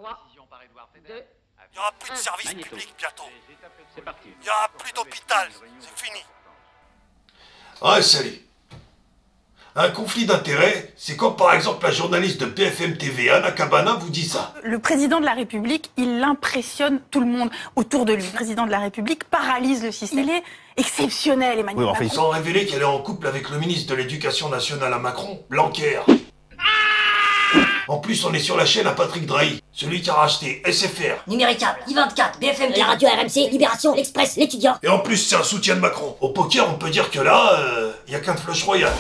Il n'y aura plus de service public bientôt. Il n'y aura plus d'hôpital. C'est fini. Ah, salut. Un conflit d'intérêts, c'est quand par exemple la journaliste de BFM TV, Anna Cabana, vous dit ça. Le président de la République, il impressionne tout le monde autour de lui. Le président de la République paralyse le système. Il est exceptionnel, Emmanuel Macron. Sans révéler qu'elle est en couple avec le ministre de l'Éducation nationale à Macron, Blanquer. En plus, on est sur la chaîne à Patrick Drahi, celui qui a racheté SFR. Numéricable, I24, BFM, la radio RMC, Libération, l'Express, l'Étudiant. Et en plus, c'est un soutien de Macron. Au poker, on peut dire que là, y a qu'un de flush royal.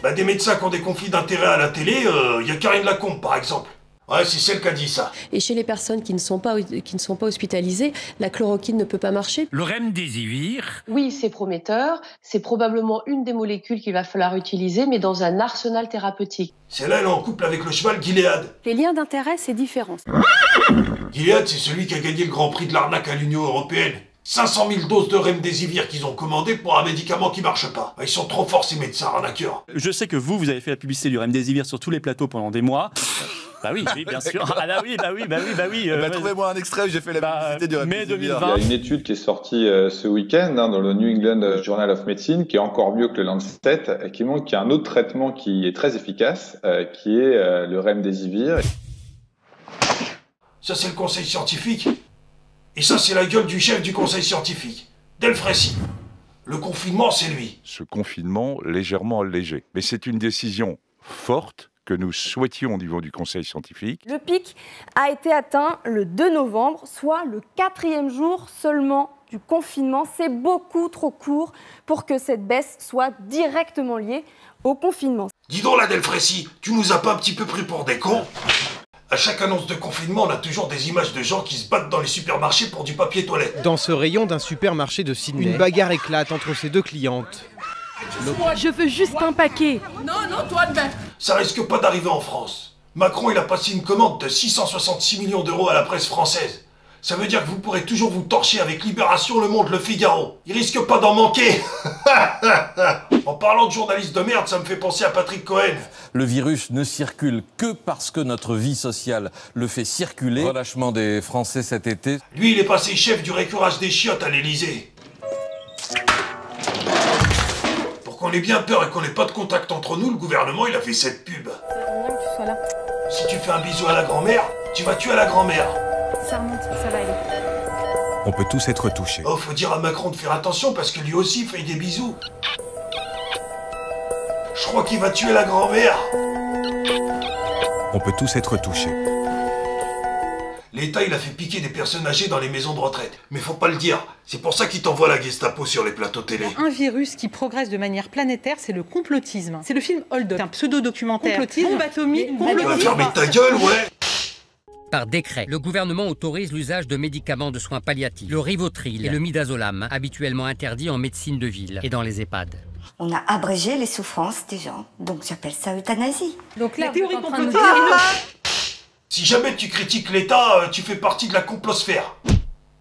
Bah, des médecins qui ont des conflits d'intérêts à la télé, y a Karine Lacombe, par exemple. Ouais, c'est celle qui a dit ça. Et chez les personnes qui ne sont pas hospitalisées, la chloroquine ne peut pas marcher. Le remdesivir. Oui, c'est prometteur. C'est probablement une des molécules qu'il va falloir utiliser, mais dans un arsenal thérapeutique. Celle-là, elle est en couple avec le cheval Gilead. Les liens d'intérêt, c'est différent. Gilead, c'est celui qui a gagné le Grand Prix de l'arnaque à l'Union Européenne. 500 000 doses de remdesivir qu'ils ont commandé pour un médicament qui marche pas. Ils sont trop forts, ces médecins arnaqueurs. Je sais que vous avez fait la publicité du remdesivir sur tous les plateaux pendant des mois. Bah oui, bien sûr. Ah bah oui. Trouvez-moi un extrait où j'ai fait la publicité du remdesivir. Il y a une étude qui est sortie ce week-end dans le New England Journal of Medicine, qui est encore mieux que le Lancet, qui montre qu'il y a un autre traitement qui est très efficace, qui est le remdesivir. Ça, c'est le conseil scientifique. Et ça, c'est la gueule du chef du conseil scientifique, Delfrécy. Le confinement, c'est lui. Ce confinement légèrement allégé. Mais c'est une décision forte que nous souhaitions au niveau du conseil scientifique. Le pic a été atteint le 2 novembre, soit le 4e jour seulement du confinement. C'est beaucoup trop court pour que cette baisse soit directement liée au confinement. Dis donc là, Delfrécy, tu nous as pas un petit peu pris pour des cons ? À chaque annonce de confinement, on a toujours des images de gens qui se battent dans les supermarchés pour du papier toilette. Dans ce rayon d'un supermarché de Sydney, une bagarre éclate entre ces deux clientes. Je veux juste un paquet. Non, toi de même. Ça risque pas d'arriver en France. Macron, il a passé une commande de 666 millions d'euros à la presse française. Ça veut dire que vous pourrez toujours vous torcher avec Libération, Le Monde, Le Figaro. Il risque pas d'en manquer. En parlant de journalistes de merde, ça me fait penser à Patrick Cohen. Le virus ne circule que parce que notre vie sociale le fait circuler. Relâchement des Français cet été. Lui, il est passé chef du récurage des chiottes à l'Élysée. Pour qu'on ait bien peur et qu'on n'ait pas de contact entre nous, le gouvernement, il a fait cette pub. Si tu fais un bisou à la grand-mère, tu vas tuer la grand-mère. Ça remonte, ça va aller. On peut tous être touchés. Oh, faut dire à Macron de faire attention parce que lui aussi fait des bisous. Je crois qu'il va tuer la grand-mère. On peut tous être touchés. L'État, il a fait piquer des personnes âgées dans les maisons de retraite. Mais faut pas le dire. C'est pour ça qu'il t'envoie la Gestapo sur les plateaux télé. Un virus qui progresse de manière planétaire, c'est le complotisme. C'est le film Hold Up, un pseudo-documentaire. Complotisme, bombe atomique, Tu vas fermer ta gueule, ouais. Par décret, le gouvernement autorise l'usage de médicaments de soins palliatifs, le Rivotril et le Midazolam, habituellement interdits en médecine de ville et dans les EHPAD. On a abrégé les souffrances des gens, donc j'appelle ça euthanasie. Donc là, la théorie complotiste. Si jamais tu critiques l'État, tu fais partie de la complosphère.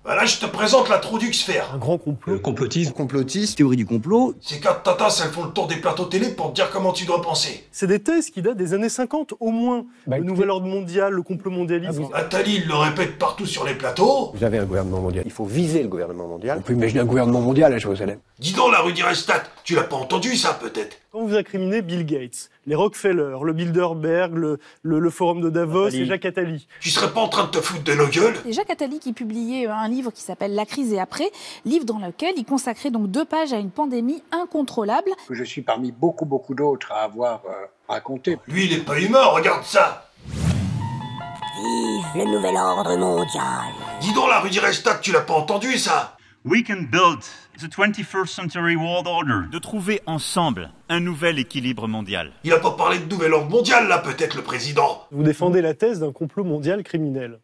Voilà, je te présente la Troduxphère. Un grand complot. Complotisme. Complotiste, théorie du complot. Ces quatre tatas, elles font le tour des plateaux télé pour te dire comment tu dois penser. C'est des thèses qui datent des années 50 au moins. Le nouvel ordre mondial, le complot mondialiste. Attali, il le répète partout sur les plateaux. Vous avez un gouvernement mondial. Il faut viser le gouvernement mondial. On peut imaginer un gouvernement mondial à Jérusalem. Dis donc, la rue d'Irestat, tu l'as pas entendu ça peut-être? Quand vous incriminez Bill Gates, les Rockefeller, le Bilderberg, le forum de Davos et Jacques Attali. Tu serais pas en train de te foutre de nos gueules? C'est Jacques Attali qui publiait un livre qui s'appelle La crise et après, livre dans lequel il consacrait donc 2 pages à une pandémie incontrôlable. Je suis parmi beaucoup d'autres à avoir raconté. Lui, il est pas humain, regarde ça. Vive le nouvel ordre mondial. Dis donc, la rue d'Irestat, tu l'as pas entendu ça? We can build the 21st century world order. De trouver ensemble un nouvel équilibre mondial. Il a pas parlé de nouvel ordre mondial, là, peut-être, le président. Vous défendez la thèse d'un complot mondial criminel.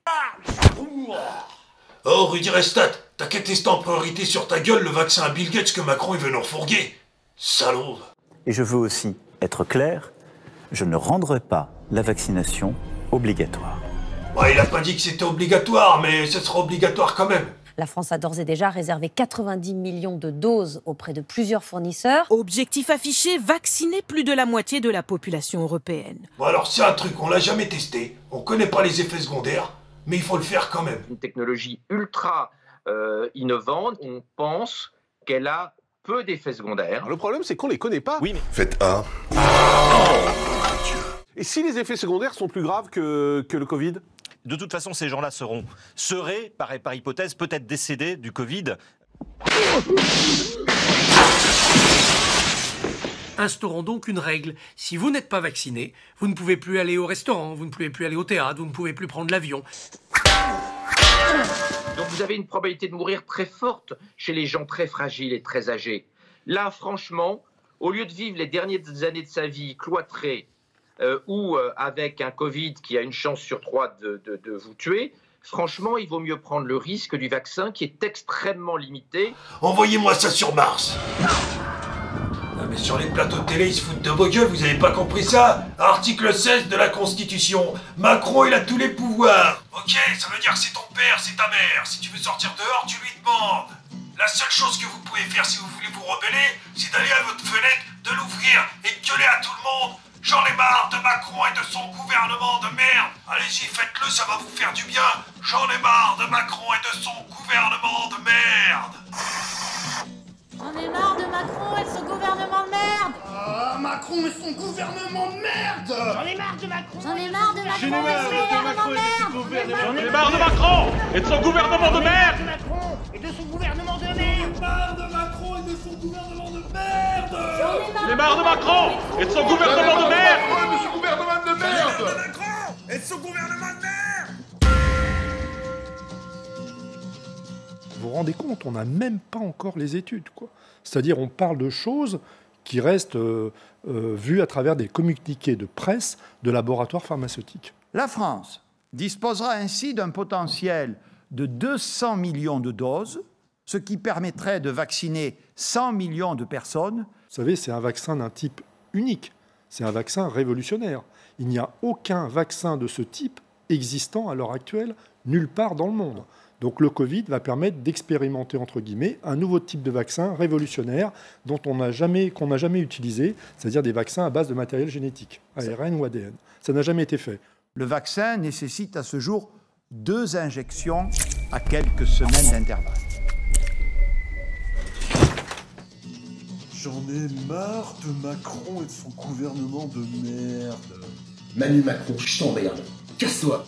Oh, rue d'Irestat, t'as qu'à tester en priorité sur ta gueule le vaccin à Bill Gates que Macron il veut nous refourguer. Salaud. Et je veux aussi être clair, je ne rendrai pas la vaccination obligatoire. Ouais, il a pas dit que c'était obligatoire, mais ce sera obligatoire quand même. La France a d'ores et déjà réservé 90 millions de doses auprès de plusieurs fournisseurs. Objectif affiché, vacciner plus de la moitié de la population européenne. Bon alors c'est un truc, on l'a jamais testé, on connaît pas les effets secondaires, mais il faut le faire quand même. Une technologie ultra innovante, on pense qu'elle a peu d'effets secondaires. Alors, le problème, c'est qu'on les connaît pas. Oui, mais... Faites un. Et si les effets secondaires sont plus graves que le Covid ? De toute façon, ces gens-là seraient, par hypothèse, peut-être décédés du Covid. Instaurons donc une règle. Si vous n'êtes pas vacciné, vous ne pouvez plus aller au restaurant, vous ne pouvez plus aller au théâtre, vous ne pouvez plus prendre l'avion. Donc vous avez une probabilité de mourir très forte chez les gens très fragiles et très âgés. Là, franchement, au lieu de vivre les dernières années de sa vie cloîtré ou avec un Covid qui a une chance sur 3 de vous tuer, franchement, il vaut mieux prendre le risque du vaccin qui est extrêmement limité. Envoyez-moi ça sur Mars. Non mais sur les plateaux de télé, ils se foutent de vos gueules, vous avez pas compris ça? Article 16 de la Constitution. Macron, il a tous les pouvoirs. Ok, ça veut dire que c'est ton père, c'est ta mère. Si tu veux sortir dehors, tu lui demandes. La seule chose que vous pouvez faire si vous voulez vous rebeller, c'est d'aller à votre fenêtre, de l'ouvrir et de gueuler à tout le monde. J'en ai marre de Macron et de son gouvernement de merde. Allez-y, faites-le, ça va vous faire du bien. J'en ai marre de Macron et de son gouvernement de merde. J'en ai marre de Macron et de son gouvernement de merde. Ah, Macron et son gouvernement de merde. J'en ai marre de Macron. J'en ai marre de Macron J'en ai marre et de de son gouvernement de merde. J'en ai marre de Macron et de son gouvernement de merde. Et de son gouvernement de merde. J'en ai marre de Macron et de son gouvernement de merde. J'en ai marre de Macron et de son gouvernement de merde. Et de son gouvernement de merde. Et de son gouvernement de merde. Vous vous rendez compte, on n'a même pas encore les études, quoi. C'est-à-dire, on parle de choses qui restent vues à travers des communiqués de presse de laboratoires pharmaceutiques. La France disposera ainsi d'un potentiel de 200 millions de doses, ce qui permettrait de vacciner 100 millions de personnes. Vous savez, c'est un vaccin d'un type unique. C'est un vaccin révolutionnaire. Il n'y a aucun vaccin de ce type existant à l'heure actuelle nulle part dans le monde. Donc le Covid va permettre d'expérimenter, entre guillemets, un nouveau type de vaccin révolutionnaire qu'on n'a jamais utilisé, c'est-à-dire des vaccins à base de matériel génétique, ARN ou ADN. Ça n'a jamais été fait. Le vaccin nécessite à ce jour 2 injections à quelques semaines d'intervalle. J'en ai marre de Macron et de son gouvernement de merde. Manu Macron, je t'emmerde. Casse-toi.